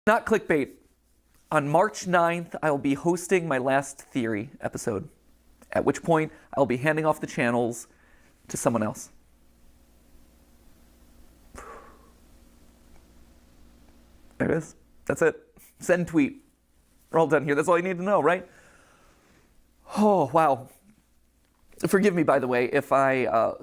Not clickbait. On March 9th, I'll be hosting my last Theory episode, at which point I'll be handing off the channels to someone else. There it is. That's it. Send tweet. We're all done here. That's all you need to know, right? Oh, wow. Forgive me, by the way, if I'm a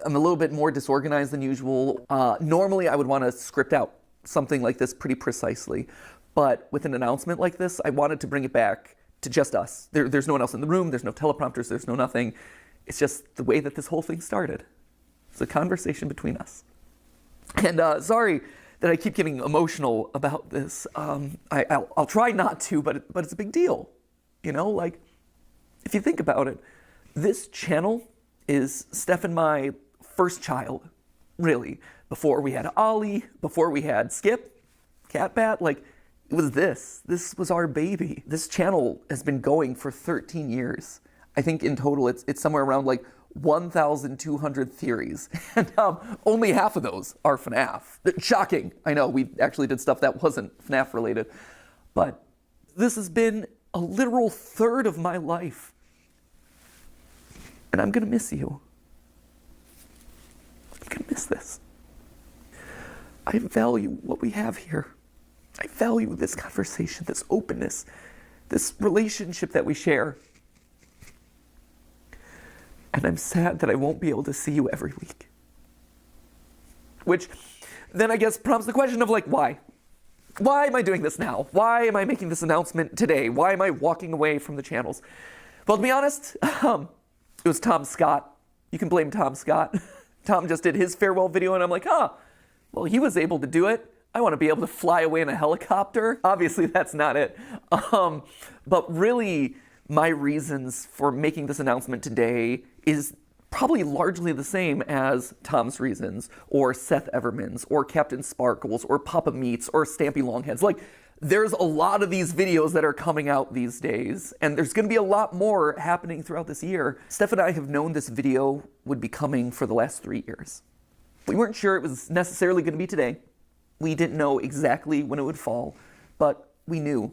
little bit more disorganized than usual. Normally, I would want to script out something like this pretty precisely. But with an announcement like this, I wanted to bring it back to just us. There's no one else in the room. There's no teleprompters. There's no nothing. It's just the way that this whole thing started. It's a conversation between us. And sorry that I keep getting emotional about this. I'll try not to, but it's a big deal. You know, like, if you think about it, this channel is Steph and my first child, really. Before we had Ollie, before we had Skip, mattpatt, like, it was this. This was our baby. This channel has been going for 13 years. I think in total it's somewhere around like 1,200 theories. And only half of those are FNAF. Shocking. I know, we actually did stuff that wasn't FNAF related. But this has been a literal third of my life. And I'm gonna miss you. I'm gonna miss this. I value what we have here. I value this conversation, this openness, this relationship that we share. And I'm sad that I won't be able to see you every week. Which then I guess prompts the question of like, why? Why am I doing this now? Why am I making this announcement today? Why am I walking away from the channels? Well, to be honest, it was Tom Scott. You can blame Tom Scott. Tom just did his farewell video and I'm like, well, he was able to do it. I want to be able to fly away in a helicopter. Obviously, that's not it. But really, my reasons for making this announcement today is probably largely the same as Tom's reasons, or Seth Everman's, or Captain Sparkle's, or Papa Meat's, or Stampy Longhead's. Like, there's a lot of these videos that are coming out these days, and there's going to be a lot more happening throughout this year. Steph and I have known this video would be coming for the last 3 years. We weren't sure it was necessarily going to be today. We didn't know exactly when it would fall, but we knew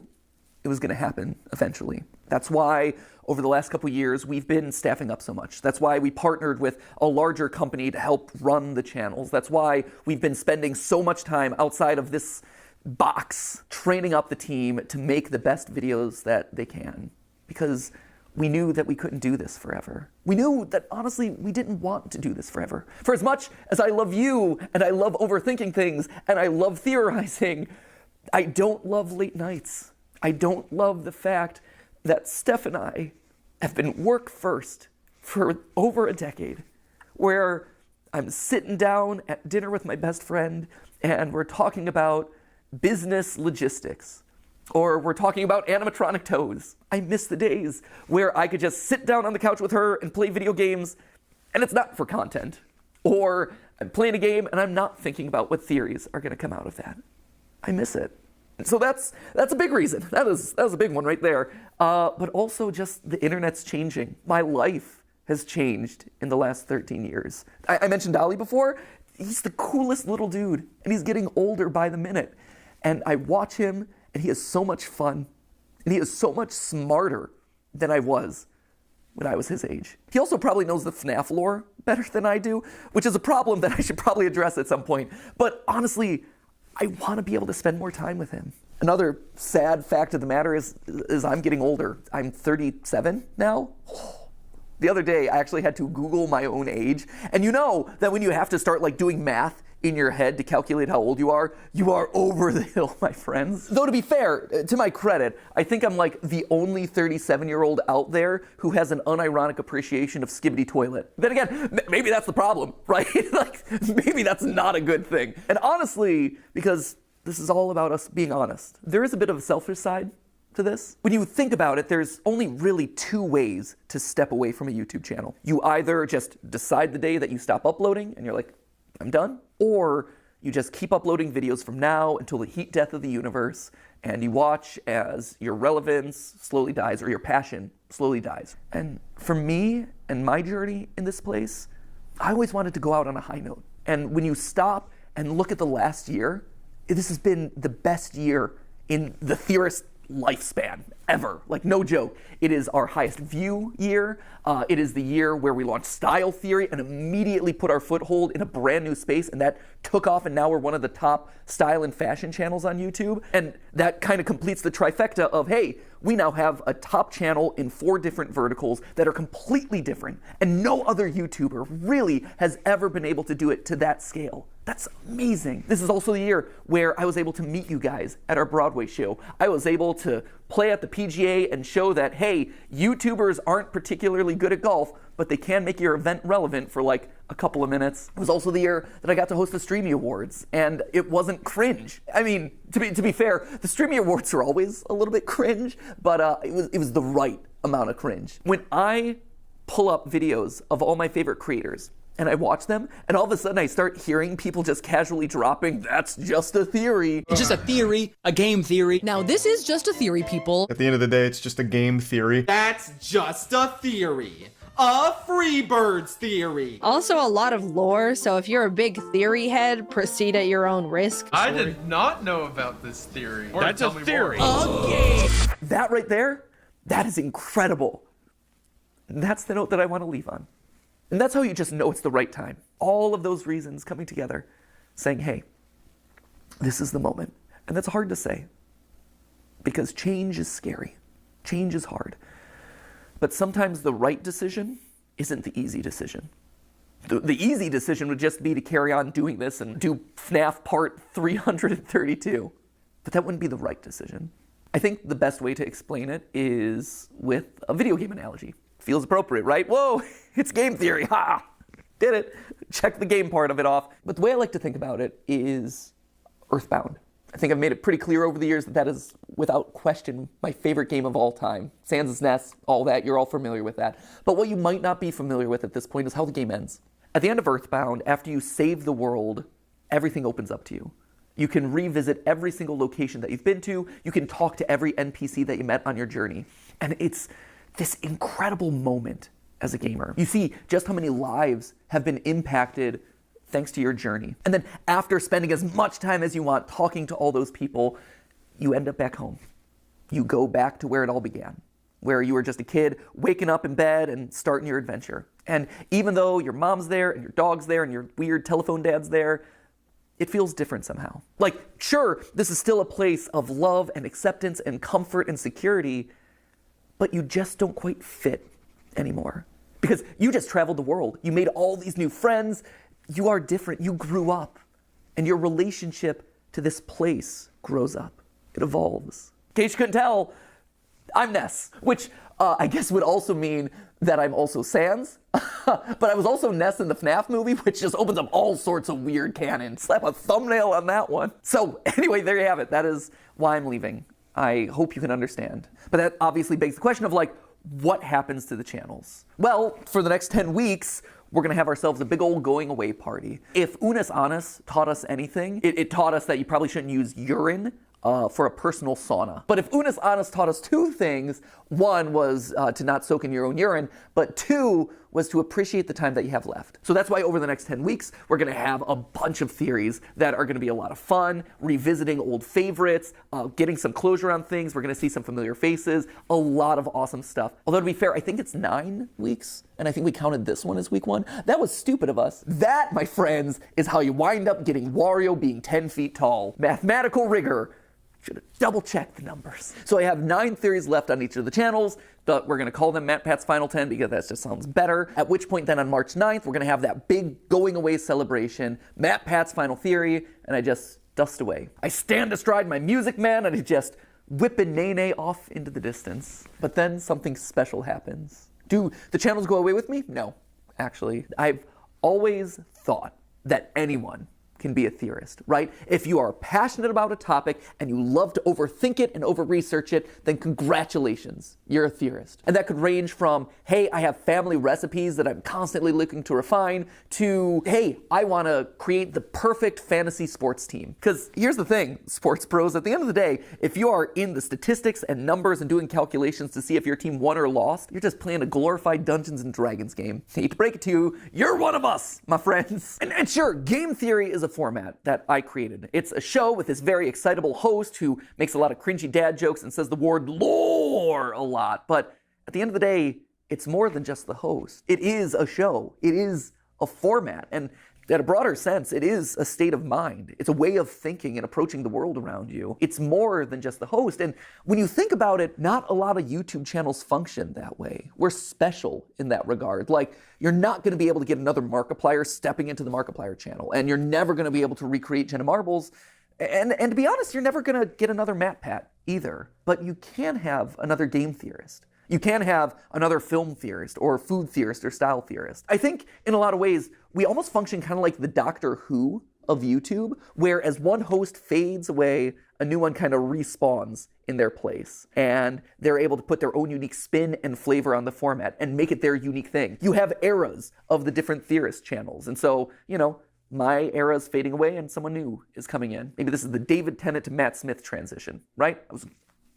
it was going to happen eventually. That's why over the last couple years, we've been staffing up so much. That's why we partnered with a larger company to help run the channels. That's why we've been spending so much time outside of this box, training up the team to make the best videos that they can. Because we knew that we couldn't do this forever. We knew that, honestly, we didn't want to do this forever. For as much as I love you, and I love overthinking things, and I love theorizing, I don't love late nights. I don't love the fact that Steph and I have been work first for over a decade, where I'm sitting down at dinner with my best friend, and we're talking about business logistics. Or we're talking about animatronic toes. I miss the days where I could just sit down on the couch with her and play video games, and it's not for content. Or I'm playing a game and I'm not thinking about what theories are gonna come out of that. I miss it. And so that's a big reason. That was a big one right there. But also just the internet's changing. My life has changed in the last 13 years. I mentioned Ollie before. He's the coolest little dude, and he's getting older by the minute. And I watch him, and he is so much fun, and he is so much smarter than I was when I was his age. He also probably knows the FNAF lore better than I do, which is a problem that I should probably address at some point. But honestly, I want to be able to spend more time with him. Another sad fact of the matter is I'm getting older. I'm 37 now. The other day, I actually had to Google my own age. And you know that when you have to start like doing math in your head to calculate how old you are over the hill, my friends. Though to be fair, to my credit, I think I'm like the only 37-year-old out there who has an unironic appreciation of Skibbity Toilet. Then again, maybe that's the problem, right? Like, maybe that's not a good thing. And honestly, because this is all about us being honest, there is a bit of a selfish side to this. When you think about it, there's only really 2 ways to step away from a YouTube channel. You either just decide the day that you stop uploading and you're like, I'm done. Or you just keep uploading videos from now until the heat death of the universe, and you watch as your relevance slowly dies or your passion slowly dies. And for me and my journey in this place, I always wanted to go out on a high note. And when you stop and look at the last year, this has been the best year in the theorist lifespan ever. Like, no joke. It is our highest view year. It is the year where we launched Style Theory and immediately put our foothold in a brand new space, and that took off, and now we're one of the top style and fashion channels on YouTube. And that kind of completes the trifecta of, hey, we now have a top channel in 4 different verticals that are completely different, and no other YouTuber really has ever been able to do it to that scale. That's amazing. This is also the year where I was able to meet you guys at our Broadway show. I was able to play at the PGA and show that, hey, YouTubers aren't particularly good at golf, but they can make your event relevant for like a couple of minutes. It was also the year that I got to host the Streamy Awards, and it wasn't cringe. I mean, to be fair, the Streamy Awards are always a little bit cringe, but it was the right amount of cringe. When I pull up videos of all my favorite creators, and I watch them, and all of a sudden I start hearing people just casually dropping, "That's just a theory." It's just a theory, a game theory. Now, this is just a theory, people. At the end of the day, it's just a game theory. That's just a theory. A Freebirds theory. Also a lot of lore, so if you're a big theory head, proceed at your own risk. I did not know about this theory. That's a theory. Okay. That right there, that is incredible. And that's the note that I want to leave on. And that's how you just know it's the right time. All of those reasons coming together, saying, hey, this is the moment. And that's hard to say, because change is scary. Change is hard. But sometimes the right decision isn't the easy decision. The easy decision would just be to carry on doing this and do FNAF Part 332. But that wouldn't be the right decision. I think the best way to explain it is with a video game analogy. Feels appropriate, right? Whoa, it's game theory, ha! Did it. Check the game part of it off. But the way I like to think about it is Earthbound. I think I've made it pretty clear over the years that that is, without question, my favorite game of all time. Sans Nest, all that, you're all familiar with that. But what you might not be familiar with at this point is how the game ends. At the end of Earthbound, after you save the world, everything opens up to you. You can revisit every single location that you've been to. You can talk to every NPC that you met on your journey. And it's this incredible moment as a gamer. You see just how many lives have been impacted thanks to your journey. And then after spending as much time as you want talking to all those people, you end up back home. You go back to where it all began, where you were just a kid waking up in bed and starting your adventure. And even though your mom's there and your dog's there and your weird telephone dad's there, it feels different somehow. Like, sure, this is still a place of love and acceptance and comfort and security, but you just don't quite fit anymore. Because you just traveled the world. You made all these new friends. You are different. You grew up. And your relationship to this place grows up. It evolves. In case you couldn't tell, I'm Ness, which I guess would also mean that I'm also Sans. But I was also Ness in the FNAF movie, which just opens up all sorts of weird canon. Slap a thumbnail on that one. So anyway, there you have it. That is why I'm leaving. I hope you can understand. But that obviously begs the question of, like, what happens to the channels? Well, for the next 10 weeks, we're gonna have ourselves a big old going away party. If Unis Annus taught us anything, it taught us that you probably shouldn't use urine for a personal sauna. But if Unis Annus taught us 2 things, one was to not soak in your own urine, but 2 was to appreciate the time that you have left. So that's why over the next 10 weeks, we're gonna have a bunch of theories that are gonna be a lot of fun, revisiting old favorites, getting some closure on things. We're gonna see some familiar faces, a lot of awesome stuff. Although to be fair, I think it's 9 weeks, and I think we counted this one as week 1. That was stupid of us. That, my friends, is how you wind up getting Wario being 10 feet tall. Mathematical rigor. Should have double-checked the numbers. So I have 9 theories left on each of the channels, but we're going to call them MattPatt's Final 10 because that just sounds better. At which point then on March 9th, we're going to have that big going-away celebration, MattPatt's Final Theory, and I just dust away. I stand astride my Music Man, and I just whip a nay-nay off into the distance. But then something special happens. Do the channels go away with me? No, actually. I've always thought that anyone can be a theorist, right? If you are passionate about a topic and you love to overthink it and over-research it, then congratulations, you're a theorist. And that could range from, hey, I have family recipes that I'm constantly looking to refine, to, hey, I want to create the perfect fantasy sports team. Because here's the thing, sports pros, at the end of the day, if you are in the statistics and numbers and doing calculations to see if your team won or lost, you're just playing a glorified Dungeons and Dragons game. Hate to break it to you, you're one of us, my friends. And sure, game theory is a format that I created. It's a show with this very excitable host who makes a lot of cringy dad jokes and says the word lore a lot. But at the end of the day, it's more than just the host. It is a show. It is a format. And in a broader sense, it is a state of mind. It's a way of thinking and approaching the world around you. It's more than just the host. And when you think about it, not a lot of YouTube channels function that way. We're special in that regard. Like, you're not going to be able to get another Markiplier stepping into the Markiplier channel. And you're never going to be able to recreate Jenna Marbles. And to be honest, you're never going to get another mattpatt either. But you can have another game theorist. You can have another film theorist or food theorist or style theorist. I think in a lot of ways, we almost function kind of like the Doctor Who of YouTube, where as one host fades away, a new one kind of respawns in their place. And they're able to put their own unique spin and flavor on the format and make it their unique thing. You have eras of the different theorist channels. And so, my era is fading away and someone new is coming in. Maybe this is the David Tennant to Matt Smith transition, right? That was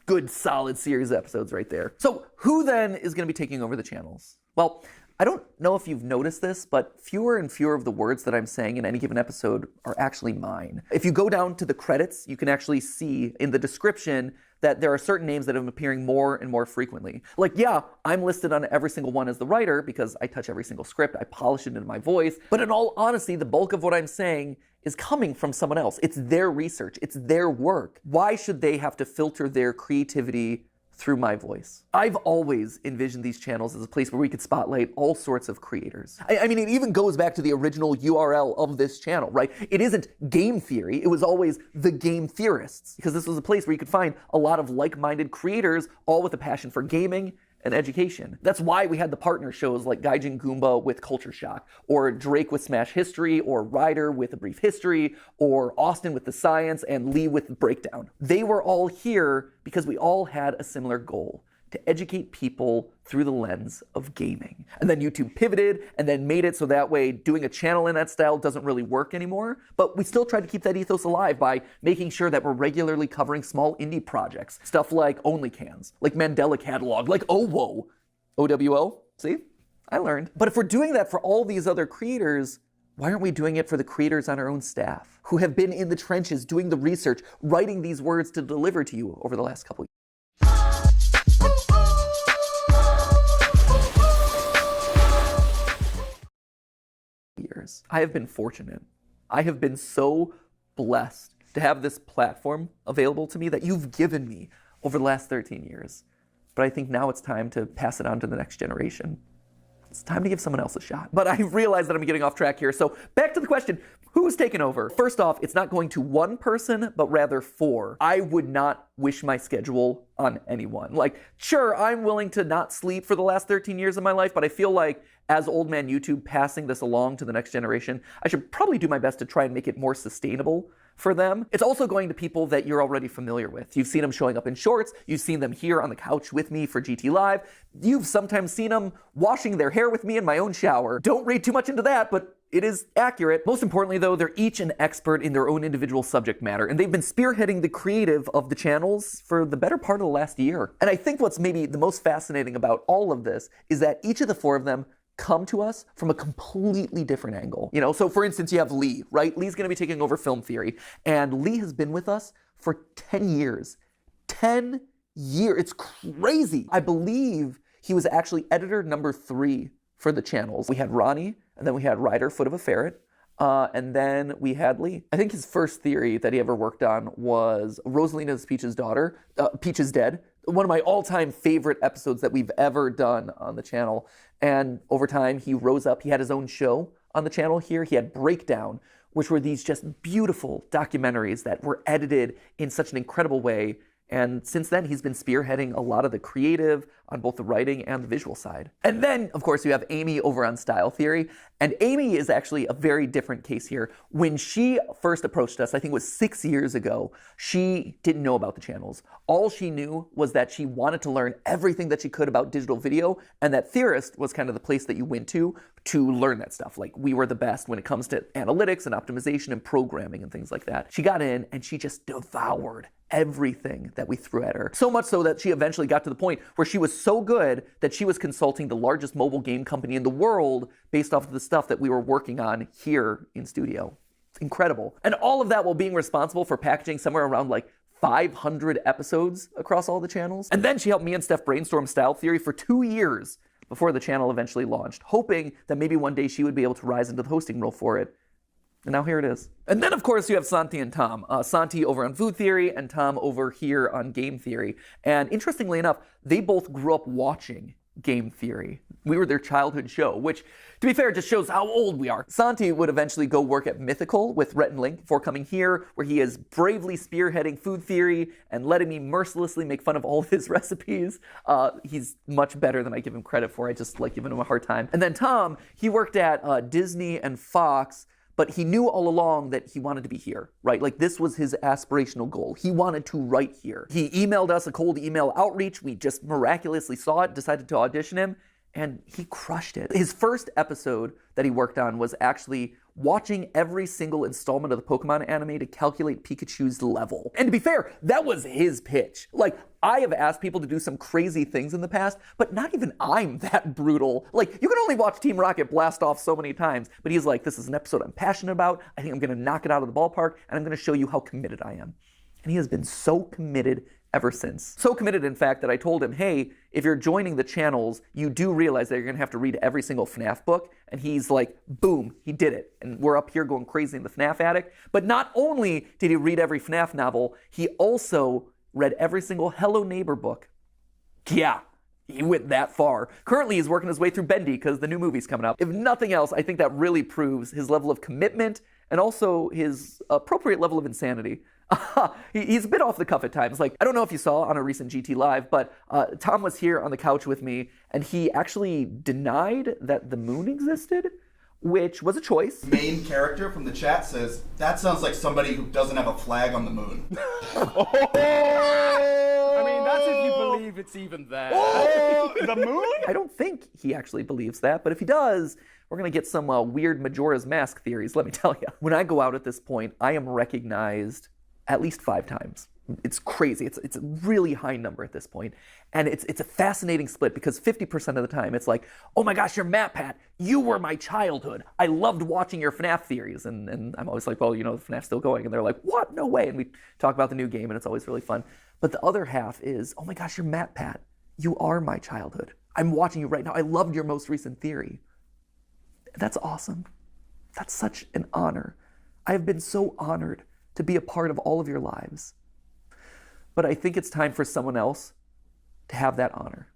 good, solid series episodes right there. So who then is going to be taking over the channels? Well, I don't know if you've noticed this, but fewer and fewer of the words that I'm saying in any given episode are actually mine. If you go down to the credits, you can actually see in the description that there are certain names that have been appearing more and more frequently. Like, yeah, I'm listed on every single one as the writer because I touch every single script, I polish it into my voice, but in all honesty, the bulk of what I'm saying is coming from someone else. It's their research, it's their work. Why should they have to filter their creativity through my voice? I've always envisioned these channels as a place where we could spotlight all sorts of creators. I mean, it even goes back to the original URL of this channel, right? It isn't game theory, it was always the game theorists, because this was a place where you could find a lot of like-minded creators, all with a passion for gaming and education. That's why we had the partner shows like Gaijin Goomba with Culture Shock, or Drake with Smash History, or Ryder with A Brief History, or Austin with The Science, and Lee with Breakdown. They were all here because we all had a similar goal: to educate people through the lens of gaming. And then YouTube pivoted and then made it so that way doing a channel in that style doesn't really work anymore. But we still try to keep that ethos alive by making sure that we're regularly covering small indie projects. Stuff like OnlyCans, like Mandela Catalog, like OWO. OWO? See? I learned. But if we're doing that for all these other creators, why aren't we doing it for the creators on our own staff who have been in the trenches doing the research, writing these words to deliver to you over the last couple years? I have been fortunate. I have been so blessed to have this platform available to me that you've given me over the last 13 years. But I think now it's time to pass it on to the next generation. It's time to give someone else a shot. But I realize that I'm getting off track here. So back to the question, who's taken over? First off, it's not going to one person, but rather 4. I would not wish my schedule on anyone. Like, sure, I'm willing to not sleep for the last 13 years of my life, but I feel like as old man YouTube passing this along to the next generation, I should probably do my best to try and make it more sustainable for them. It's also going to people that you're already familiar with. You've seen them showing up in shorts. You've seen them here on the couch with me for GT Live. You've sometimes seen them washing their hair with me in my own shower. Don't read too much into that, but it is accurate. Most importantly, though, they're each an expert in their own individual subject matter, and they've been spearheading the creative of the channels for the better part of the last year. And I think what's maybe the most fascinating about all of this is that each of the 4 of them come to us from a completely different angle. So for instance, you have Lee, right? Lee's gonna be taking over film theory, and Lee has been with us for 10 years. 10 years, it's crazy. I believe he was actually editor number 3 for the channels. We had Ronnie, and then we had Ryder, Foot of a Ferret, and then we had Lee. I think his first theory that he ever worked on was Rosalina's Peach's daughter, Peach is Dead, one of my all-time favorite episodes that we've ever done on the channel. And over time, he rose up. He had his own show on the channel here. He had Breakdown, which were these just beautiful documentaries that were edited in such an incredible way. And since then, he's been spearheading a lot of the creative on both the writing and the visual side. And then, of course, you have Amy over on Style Theory. And Amy is actually a very different case here. When she first approached us, I think it was 6 years ago, she didn't know about the channels. All she knew was that she wanted to learn everything that she could about digital video, and that Theorist was kind of the place that you went to learn that stuff. Like, we were the best when it comes to analytics and optimization and programming and things like that. She got in and she just devoured everything that we threw at her. So much so that she eventually got to the point where she was so good that she was consulting the largest mobile game company in the world based off of the stuff that we were working on here in studio. incredible. And all of that while being responsible for packaging somewhere around like 500 episodes across all the channels. And then she helped me and Steph brainstorm Style Theory for 2 years before the channel eventually launched, hoping that maybe one day she would be able to rise into the hosting role for it. And now here it is. And then, of course, you have Santi and Tom. Santi over on Food Theory and Tom over here on Game Theory. And interestingly enough, they both grew up watching Game Theory. We were their childhood show, which, to be fair, just shows how old we are. Santi would eventually go work at Mythical with Rhett and Link before coming here, where he is bravely spearheading Food Theory and letting me mercilessly make fun of all of his recipes. He's much better than I give him credit for. I just like giving him a hard time. And then Tom, he worked at Disney and Fox, but he knew all along that he wanted to be here, right? Like this was his aspirational goal. He wanted to write here. He emailed us a cold email outreach. We just miraculously saw it, decided to audition him, and he crushed it. His first episode that he worked on was actually watching every single installment of the Pokemon anime to calculate Pikachu's level. And to be fair, that was his pitch. Like, I have asked people to do some crazy things in the past, but not even I'm that brutal. Like, you can only watch Team Rocket blast off so many times, but he's like, this is an episode I'm passionate about. I think I'm gonna knock it out of the ballpark, and I'm gonna show you how committed I am. And he has been so committed ever since. So committed, in fact, that I told him, hey, if you're joining the channels, you do realize that you're gonna have to read every single FNAF book. And he's like, boom, he did it. And we're up here going crazy in the FNAF attic. But not only did he read every FNAF novel, he also read every single Hello Neighbor book. Yeah, he went that far. Currently, he's working his way through Bendy because the new movie's coming up. If nothing else, I think that really proves his level of commitment and also his appropriate level of insanity. He's a bit off the cuff at times. Like, I don't know if you saw on a recent GT Live, but Tom was here on the couch with me, and he actually denied that the moon existed, which was a choice. Main character from the chat says, that sounds like somebody who doesn't have a flag on the moon. I mean, that's if you believe it's even that. The moon? I don't think he actually believes that, but if he does, we're going to get some weird Majora's Mask theories, let me tell you. When I go out at this point, I am recognized at least 5 times. It's crazy. It's a really high number at this point. And it's a fascinating split because 50% of the time it's like, oh my gosh, you're mattpatt. You were my childhood. I loved watching your FNAF theories. And I'm always like, well, you know, the FNAF's still going. And they're like, what? No way. And we talk about the new game and it's always really fun. But the other half is, oh my gosh, you're mattpatt. You are my childhood. I'm watching you right now. I loved your most recent theory. That's awesome. That's such an honor. I have been so honored to be a part of all of your lives. But I think it's time for someone else to have that honor.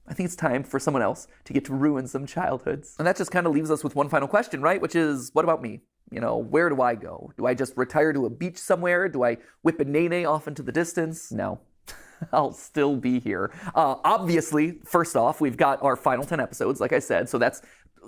I think it's time for someone else to get to ruin some childhoods. And that just kind of leaves us with one final question, right? Which is, what about me? You know, where do I go? Do I just retire to a beach somewhere? Do I whip a nene off into the distance? No. I'll still be here. Obviously, first off, we've got our final 10 episodes, like I said, so that's,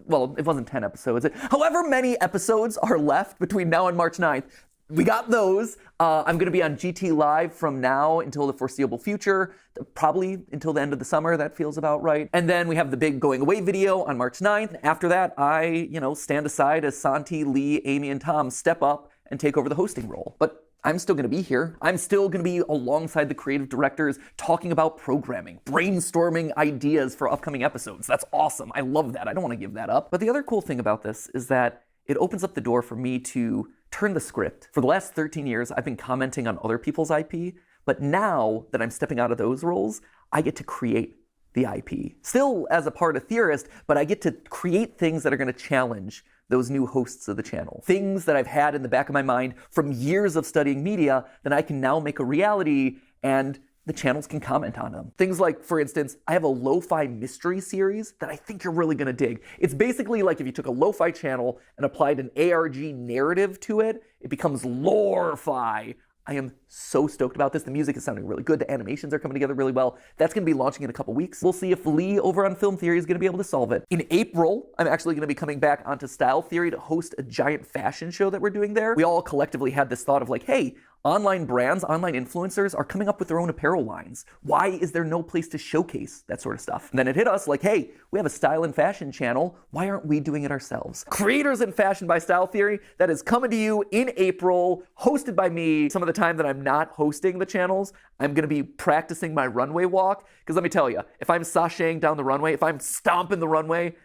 well, it wasn't 10 episodes. However many episodes are left between now and March 9th, we got those. I'm going to be on GT Live from now until the foreseeable future, probably until the end of the summer. That feels about right. And then we have the big going away video on March 9th. After that, I, stand aside as Santi, Lee, Amy, and Tom step up and take over the hosting role. But I'm still going to be here. I'm still going to be alongside the creative directors talking about programming, brainstorming ideas for upcoming episodes. That's awesome. I love that. I don't want to give that up. But the other cool thing about this is that it opens up the door for me to turn the script. For the last 13 years, I've been commenting on other people's IP, but now that I'm stepping out of those roles, I get to create the IP. Still as a part of Theorist, but I get to create things that are going to challenge those new hosts of the channel. Things that I've had in the back of my mind from years of studying media that I can now make a reality and the channels can comment on them. Things like, for instance, I have a lo-fi mystery series that I think you're really gonna dig. It's basically like if you took a lo-fi channel and applied an ARG narrative to it, it becomes lore-fi. I am so stoked about this. The music is sounding really good. The animations are coming together really well. That's going to be launching in a couple weeks. We'll see if Lee over on Film Theory is going to be able to solve it. In April, I'm actually going to be coming back onto Style Theory to host a giant fashion show that we're doing there. We all collectively had this thought of like, hey, online brands, online influencers are coming up with their own apparel lines. Why is there no place to showcase that sort of stuff? And then it hit us like, hey, we have a style and fashion channel. Why aren't we doing it ourselves? Creators in Fashion by Style Theory, that is coming to you in April, hosted by me. Some of the time that I'm not hosting the channels, I'm going to be practicing my runway walk. Because let me tell you, if I'm sashaying down the runway, if I'm stomping the runway,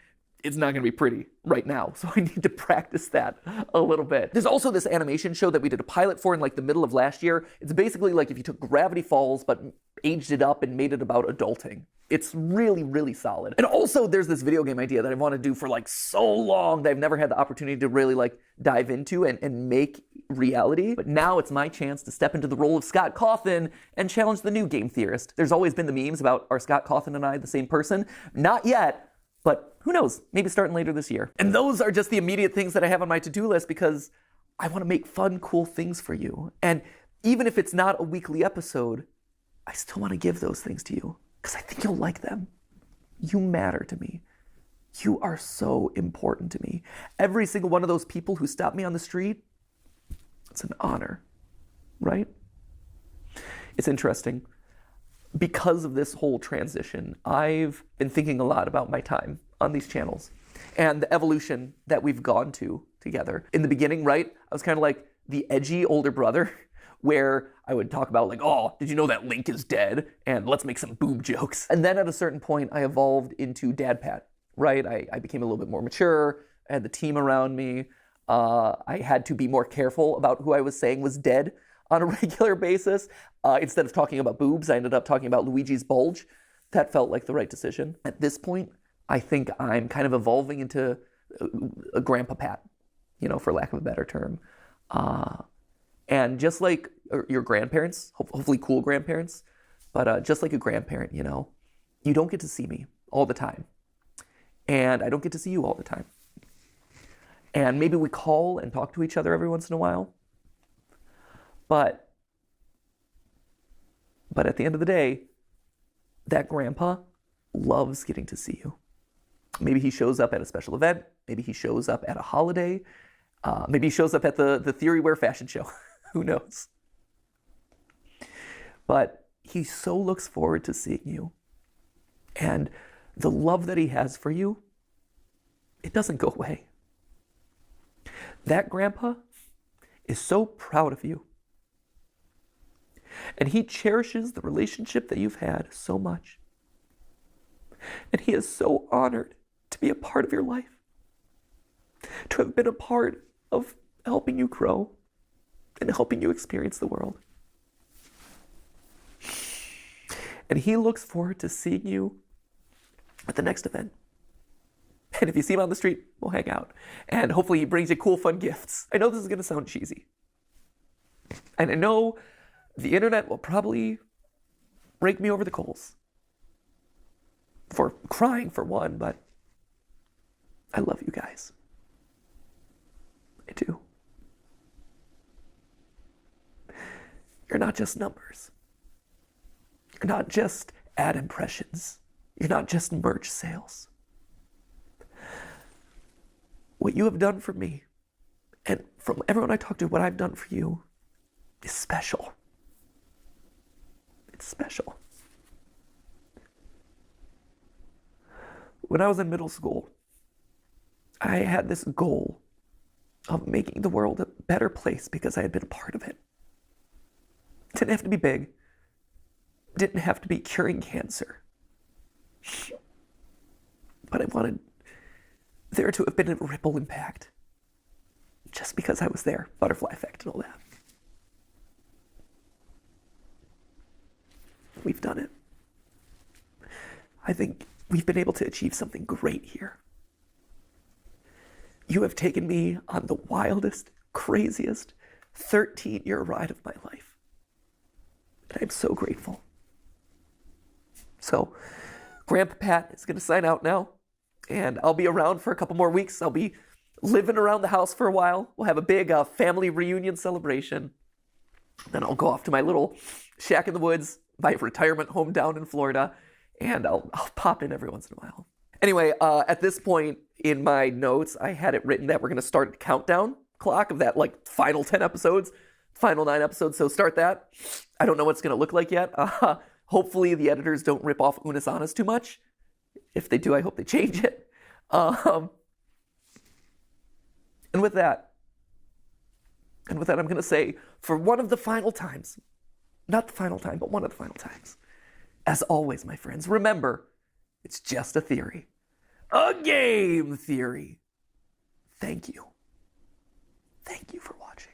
it's not going to be pretty right now. So I need to practice that a little bit. There's also this animation show that we did a pilot for in like the middle of last year. It's basically like if you took Gravity Falls but aged it up and made it about adulting. It's really, really solid. And also there's this video game idea that I want to do for like so long that I've never had the opportunity to really like dive into and make reality. But now it's my chance to step into the role of Scott Cawthon and challenge the new game theorist. There's always been the memes about, are Scott Cawthon and I the same person? Not yet. But who knows, maybe starting later this year. And those are just the immediate things that I have on my to-do list because I want to make fun, cool things for you. And even if it's not a weekly episode, I still want to give those things to you because I think you'll like them. You matter to me. You are so important to me. Every single one of those people who stop me on the street, it's an honor, right? It's interesting. Because of this whole transition, I've been thinking a lot about my time on these channels and the evolution that we've gone to together. In the beginning, right, I was kind of like the edgy older brother where I would talk about like, oh, did you know that Link is dead? And let's make some boob jokes. And then at a certain point, I evolved into Dad Pat, right? I became a little bit more mature. I had the team around me. I had to be more careful about who I was saying was dead on a regular basis. Instead of talking about boobs, I ended up talking about Luigi's bulge. That felt like the right decision. At this point, I think I'm kind of evolving into a Grandpa Pat, you know, for lack of a better term. And just like your grandparents, hopefully cool grandparents, but just like a grandparent, you know, you don't get to see me all the time. And I don't get to see you all the time. And maybe we call and talk to each other every once in a while. But at the end of the day, that grandpa loves getting to see you. Maybe he shows up at a special event. Maybe he shows up at a holiday. Maybe he shows up at the Theory Wear fashion show. Who knows? But he so looks forward to seeing you. And the love that he has for you, it doesn't go away. That grandpa is so proud of you. And he cherishes the relationship that you've had so much. And he is so honored to be a part of your life, to have been a part of helping you grow and helping you experience the world. And he looks forward to seeing you at the next event. And if you see him on the street, we'll hang out. And hopefully he brings you cool, fun gifts. I know this is going to sound cheesy. And I know the internet will probably break me over the coals for crying for one, but I love you guys. I do. You're not just numbers. You're not just ad impressions. You're not just merch sales. What you have done for me, and from everyone I talk to, what I've done for you is special. It's special. When I was in middle school, I had this goal of making the world a better place because I had been a part of it. It didn't have to be big. It didn't have to be curing cancer. But I wanted there to have been a ripple impact. Just because I was there. Butterfly effect and all that. We've done it. I think we've been able to achieve something great here. You have taken me on the wildest, craziest 13-year ride of my life. And I'm so grateful. So, Grandpa Pat is going to sign out now. And I'll be around for a couple more weeks. I'll be living around the house for a while. We'll have a big family reunion celebration. Then I'll go off to my little shack in the woods, my retirement home down in Florida, and I'll pop in every once in a while. Anyway, at this point in my notes, I had it written that we're going to start a countdown clock of that like final 10 episodes, final 9 episodes, so start that. I don't know what it's going to look like yet. Hopefully the editors don't rip off Unis Honest too much. If they do, I hope they change it. And with that, I'm going to say, for one of the final times, not the final time, but one of the final times, as always, my friends, remember, it's just a theory. a game theory. Thank you. Thank you for watching.